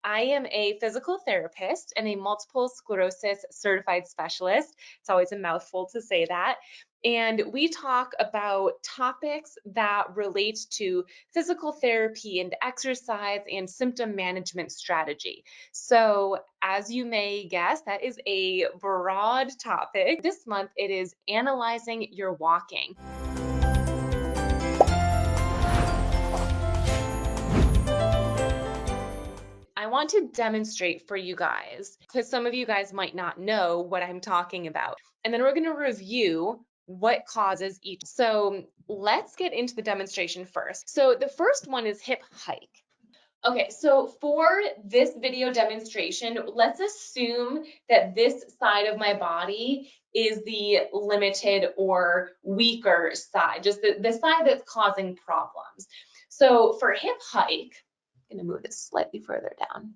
I am a physical therapist and a multiple sclerosis certified specialist. It's always a mouthful to say that. And we talk about topics that relate to physical therapy and exercise and symptom management strategy. So, as you may guess, that is a broad topic. This month, it is analyzing your walking. I want to demonstrate for you guys, because some of you guys might not know what I'm talking about. And then we're going to review what causes each. So let's get into the demonstration first. So the first one is hip hike. Okay, so for this video demonstration, let's assume that this side of my body is the limited or weaker side, just the side that's causing problems. So for hip hike, I'm going to move this slightly further down.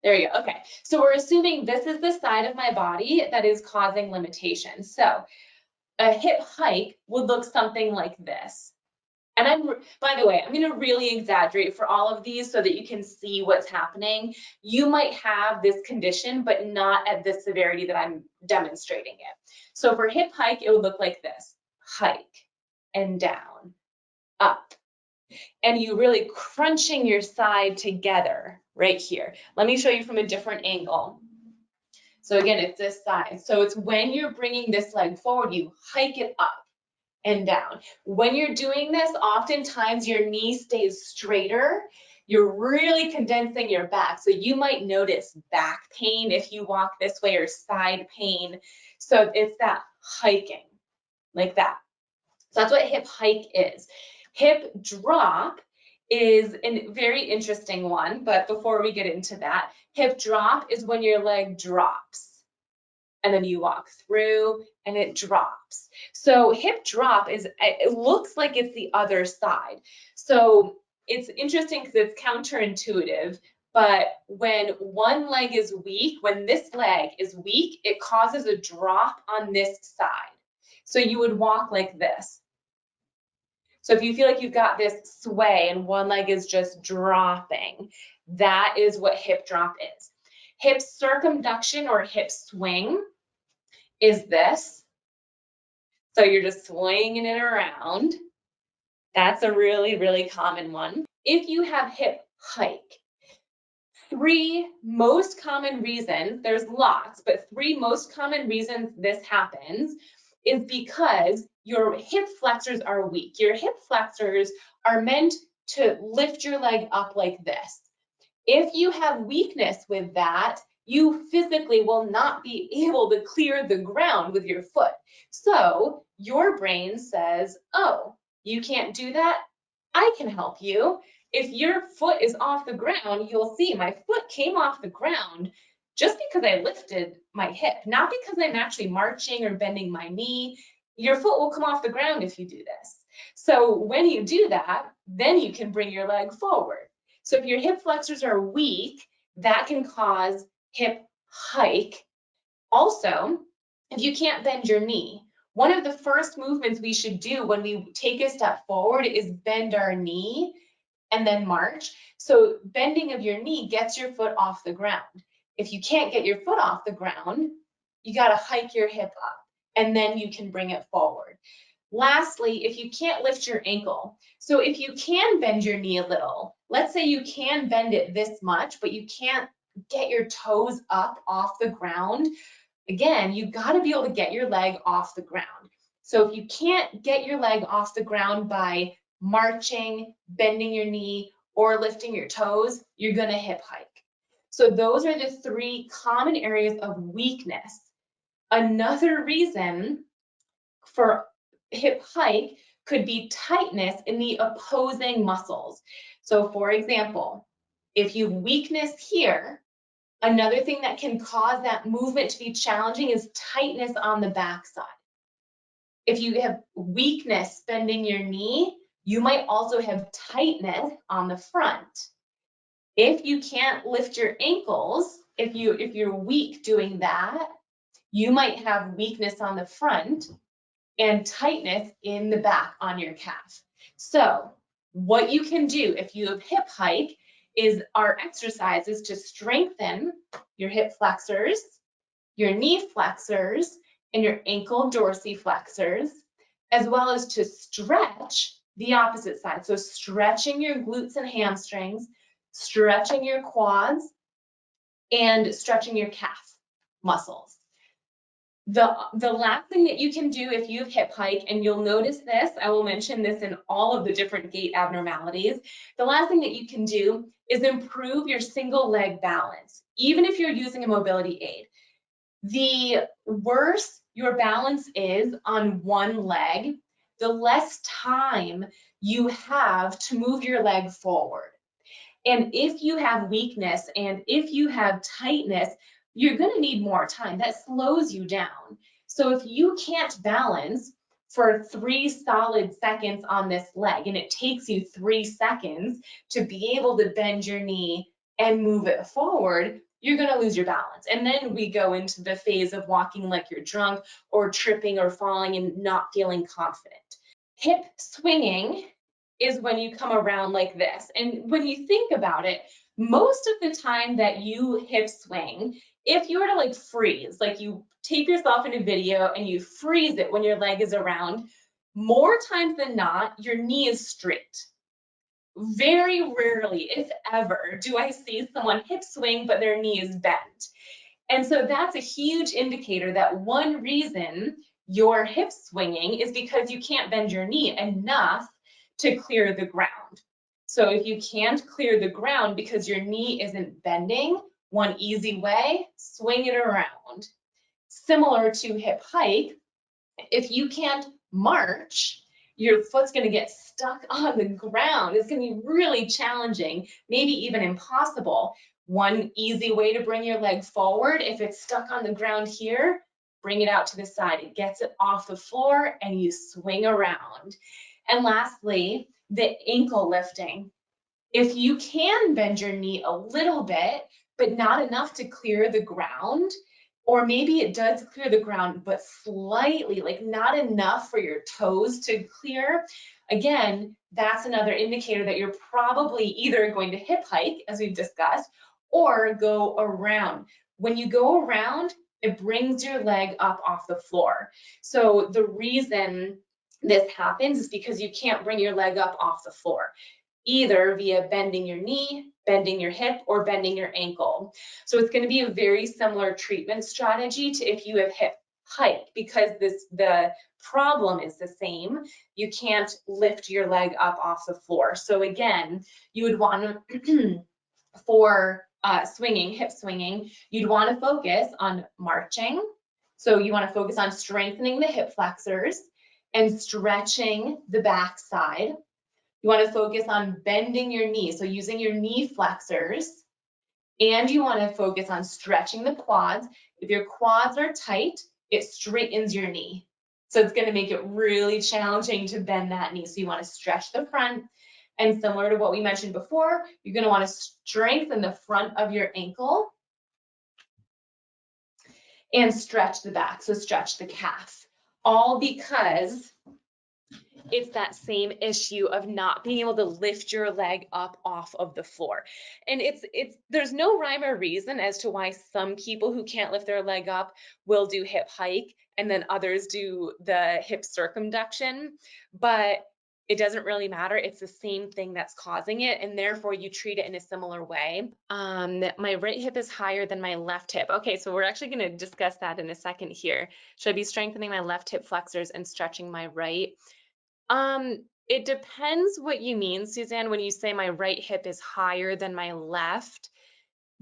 There you go. Okay, so we're assuming this is the side of my body that is causing limitations. So a hip hike would look something like this. And by the way, I'm going to really exaggerate for all of these so that you can see what's happening. You might have this condition, but not at the severity that I'm demonstrating it. So for hip hike, it would look like this: hike and down, up. And you really crunching your side together right here. Let me show you from a different angle. So again, it's this side. So it's when you're bringing this leg forward, you hike it up and down. When you're doing this, oftentimes your knee stays straighter. You're really condensing your back. So you might notice back pain if you walk this way, or side pain. So it's that hiking, like that. So that's what hip hike is. Hip drop is a very interesting one, but before we get into that, hip drop is when your leg drops and then you walk through and it drops. So hip drop it looks like it's the other side. So it's interesting because it's counterintuitive, but when one leg is weak, when this leg is weak, it causes a drop on this side. So you would walk like this. So if you feel like you've got this sway and one leg is just dropping, that is what hip drop is. Hip circumduction or hip swing is this. So you're just swinging it around. That's a really, really common one. If you have hip hike, three most common reasons, there's lots, but three most common reasons this happens is because your hip flexors are weak. Your hip flexors are meant to lift your leg up like this. If you have weakness with that, you physically will not be able to clear the ground with your foot. So your brain says, oh, you can't do that? I can help you. If your foot is off the ground, you'll see my foot came off the ground just because I lifted my hip, not because I'm actually marching or bending my knee. Your foot will come off the ground if you do this. So when you do that, then you can bring your leg forward. So if your hip flexors are weak, that can cause hip hike. Also, if you can't bend your knee, one of the first movements we should do when we take a step forward is bend our knee and then march. So bending of your knee gets your foot off the ground. If you can't get your foot off the ground, you got to hike your hip up and then you can bring it forward. Lastly, if you can't lift your ankle, so if you can bend your knee a little, let's say you can bend it this much, but you can't get your toes up off the ground, again, you got to be able to get your leg off the ground. So if you can't get your leg off the ground by marching, bending your knee, or lifting your toes, you're going to hip hike. So those are the three common areas of weakness. Another reason for hip hike could be tightness in the opposing muscles. So for example, if you have weakness here, another thing that can cause that movement to be challenging is tightness on the backside. If you have weakness bending your knee, you might also have tightness on the front. If you can't lift your ankles, if you're weak doing that, you might have weakness on the front and tightness in the back on your calf. So what you can do if you have hip hike is our exercises to strengthen your hip flexors, your knee flexors, and your ankle dorsiflexors, as well as to stretch the opposite side. So stretching your glutes and hamstrings, stretching your quads, and stretching your calf muscles. The last thing that you can do if you have hip hike, and you'll notice this, I will mention this in all of the different gait abnormalities, the last thing that you can do is improve your single leg balance, even if you're using a mobility aid. The worse your balance is on one leg, the less time you have to move your leg forward. And if you have weakness and if you have tightness, you're going to need more time. That slows you down. So if you can't balance for 3 solid seconds on this leg, and it takes you 3 seconds to be able to bend your knee and move it forward, you're going to lose your balance. And then we go into the phase of walking like you're drunk or tripping or falling and not feeling confident. Hip swinging is when you come around like this. And when you think about it, most of the time that you hip swing, if you were to like freeze, like you tape yourself in a video and you freeze it when your leg is around, more times than not, your knee is straight. Very rarely, if ever, do I see someone hip swing, but their knee is bent. And so that's a huge indicator that one reason you're hip swinging is because you can't bend your knee enough to clear the ground. So if you can't clear the ground because your knee isn't bending, one easy way, swing it around. Similar to hip hike, if you can't march, your foot's going to get stuck on the ground. It's going to be really challenging, maybe even impossible. One easy way to bring your leg forward, if it's stuck on the ground here, bring it out to the side. It gets it off the floor and you swing around. And lastly, the ankle lifting. If you can bend your knee a little bit, but not enough to clear the ground, or maybe it does clear the ground, but slightly, like not enough for your toes to clear, again, that's another indicator that you're probably either going to hip hike, as we've discussed, or go around. When you go around, it brings your leg up off the floor. So the reason this happens is because you can't bring your leg up off the floor, either via bending your knee, bending your hip, or bending your ankle. So it's going to be a very similar treatment strategy to if you have hip hike, because the problem is the same. You can't lift your leg up off the floor. So again, you would want to, for swinging, hip swinging, you'd want to focus on marching. So you want to focus on strengthening the hip flexors and stretching the back side. You want to focus on bending your knee, so using your knee flexors, and you want to focus on stretching the quads. If your quads are tight, it straightens your knee. So it's going to make it really challenging to bend that knee. So you want to stretch the front, and similar to what we mentioned before, you're going to want to strengthen the front of your ankle and stretch the back, so stretch the calf, all because it's that same issue of not being able to lift your leg up off of the floor. And there's no rhyme or reason as to why some people who can't lift their leg up will do hip hike and then others do the hip circumduction, but it doesn't really matter. It's the same thing that's causing it, and therefore you treat it in a similar way. My right hip is higher than my left hip. Okay, so we're actually going to discuss that in a second here. Should I be strengthening my left hip flexors and stretching my right? It depends what you mean, Suzanne, when you say my right hip is higher than my left.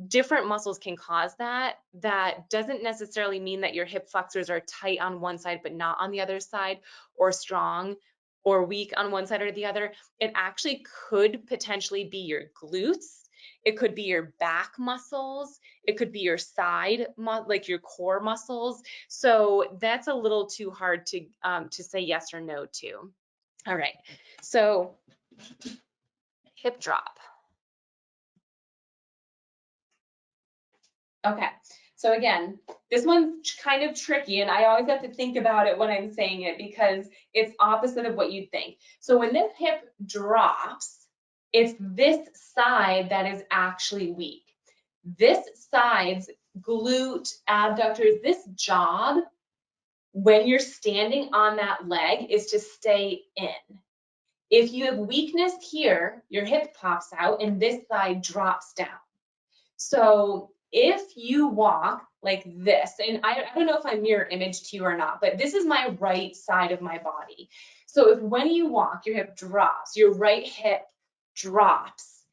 Different muscles can cause that. That doesn't necessarily mean that your hip flexors are tight on one side but not on the other side, or strong or weak on one side or the other. It actually could potentially be your glutes. It could be your back muscles. It could be your side, like your core muscles. So that's a little too hard to say yes or no to. All right, so hip drop. Okay, so again, this one's kind of tricky, and I always have to think about it when I'm saying it because it's opposite of what you'd think. So when this hip drops, It's this side that is actually weak. This side's glute, abductors, this job when you're standing on that leg is to stay in. If you have weakness here, your hip pops out and this side drops down. So if you walk like this, and I don't know if I mirror image to you or not, but this is my right side of my body. So if when you walk, your hip drops, your right hip drops,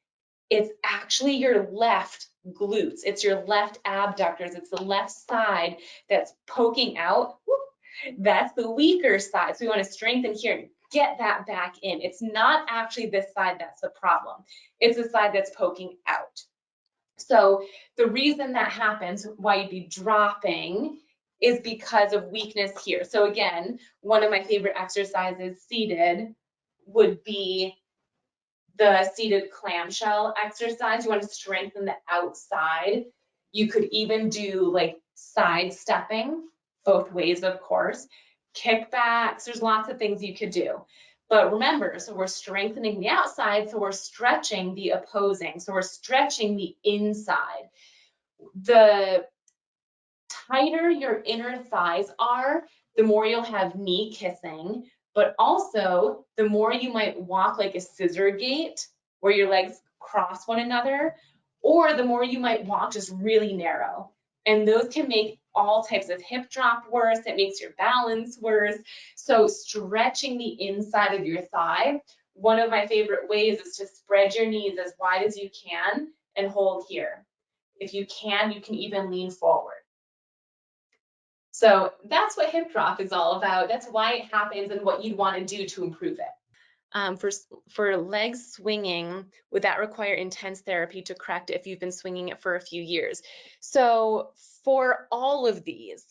it's actually your left glutes. It's your left abductors. It's the left side that's poking out. That's the weaker side. So we want to strengthen here and get that back in. It's not actually this side that's the problem. It's the side that's poking out. So the reason that happens, why you'd be dropping, is because of weakness here. So again, one of my favorite exercises seated would be the seated clamshell exercise. You want to strengthen the outside. You could even do like side stepping, both ways, of course, kickbacks. There's lots of things you could do. But remember, so we're strengthening the outside, so we're stretching the opposing. So we're stretching the inside. The tighter your inner thighs are, the more you'll have knee kissing, but also the more you might walk like a scissor gait where your legs cross one another, or the more you might walk just really narrow. And those can make all types of hip drop worse. It makes your balance worse. So stretching the inside of your thigh, one of my favorite ways is to spread your knees as wide as you can and hold here. If you can even lean forward. So that's what hip drop is all about. That's why it happens and what you'd want to do to improve it. For leg swinging, would that require intense therapy to correct if you've been swinging it for a few years? So for all of these,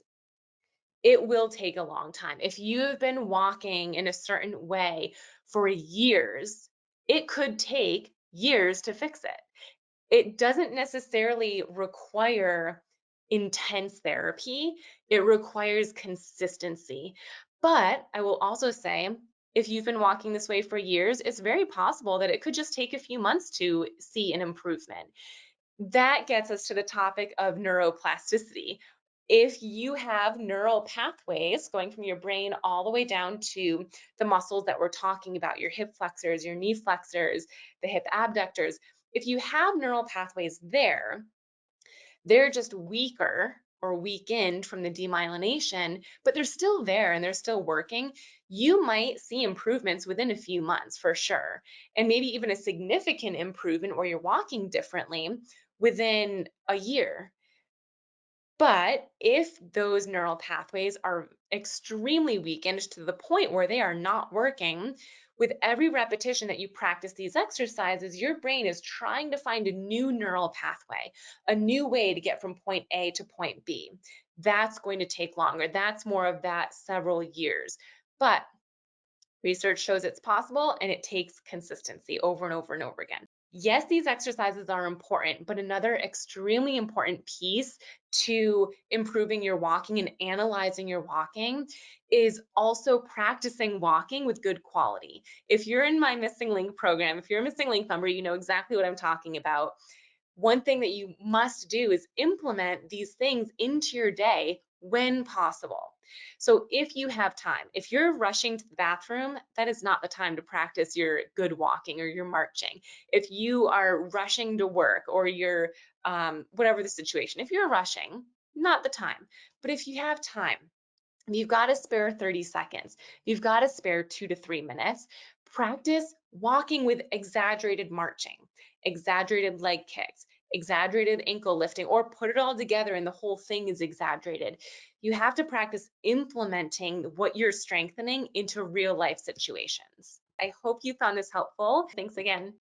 it will take a long time. If you've been walking in a certain way for years, it could take years to fix it. It doesn't necessarily require intense therapy. It requires consistency. But I will also say, if you've been walking this way for years, it's very possible that it could just take a few months to see an improvement. That gets us to the topic of neuroplasticity. If you have neural pathways going from your brain all the way down to the muscles that we're talking about, your hip flexors, your knee flexors, the hip abductors, if you have neural pathways there, they're just weaker or weakened from the demyelination, but they're still there and they're still working. You might see improvements within a few months for sure, and maybe even a significant improvement where you're walking differently within a year. But if those neural pathways are extremely weakened to the point where they are not working, with every repetition that you practice these exercises, your brain is trying to find a new neural pathway, a new way to get from point A to point B. That's going to take longer. That's more of that several years. But research shows it's possible and it takes consistency over and over and over again. Yes, these exercises are important, but another extremely important piece to improving your walking and analyzing your walking is also practicing walking with good quality. If you're in my Missing Link program, if you're a Missing Link member, you know exactly what I'm talking about. One thing that you must do is implement these things into your day when possible. So if you have time, if you're rushing to the bathroom, that is not the time to practice your good walking or your marching. If you are rushing to work or you're, whatever the situation, if you're rushing, not the time. But if you have time, you've got to spare 30 seconds, you've got to spare 2 to 3 minutes, practice walking with exaggerated marching, exaggerated leg kicks, exaggerated ankle lifting, or put it all together and the whole thing is exaggerated. You have to practice implementing what you're strengthening into real life situations. I hope you found this helpful. Thanks again.